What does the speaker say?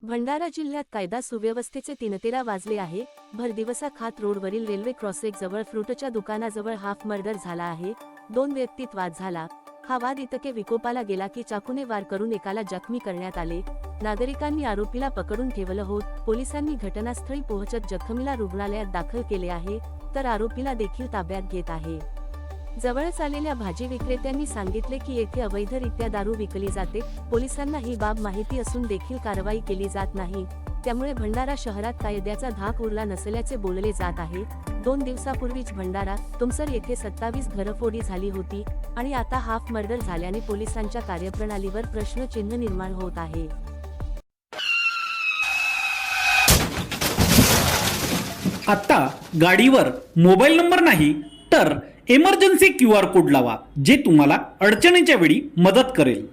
भंडारा जिल्ह्यात कायदा सुव्यवस्थेचे तिनतेरा वाजले आहे। भरदिवसा खात रोडवरील रेल्वे क्रॉसिंग जवळ फ्रूटच्या दुकानाजवळ हाफ मर्डर झाला आहे। 2 व्यक्तीत वाद झाला। हा वाद इतके विकोपाला गेला की चाकूने वार करून एकाला जखमी करण्यात आले। नागरिकांनी आरोपीला पकडून ठेवलं होत। पोलिसांनी घटनास्थळी पोहोचत जखमीला रुग्णालयात दाखल केले आहे, तर आरोपीला देखील ताब्यात घेत आहे। जवळच आलेल्या भाजी विक्रेत्यांनी सांगितले की येथे अवैधरित्या दारू विकली जाते। पोलिसांना ही बाब माहिती असून देखील कारवाई केली जात नाही, त्यामुळे भंडारा शहरात कायद्याचा धाक उरला नसल्याचे बोलले जात आहे। 2 दिवसापूर्वीच भंडारा तुमसर येथे 27 घरफोडी झाली होती आणि आता हाफ मर्डर झाल्याने पोलिसांच्या कार्यप्रणालीवर प्रश्नचिन्ह निर्माण होत आहे। आता गाडीवर मोबाईल नंबर नाही तर इमर्जन्सी QR कोड लावा, जे तुम्हाला अडचणीच्या वेळी मदत करेल।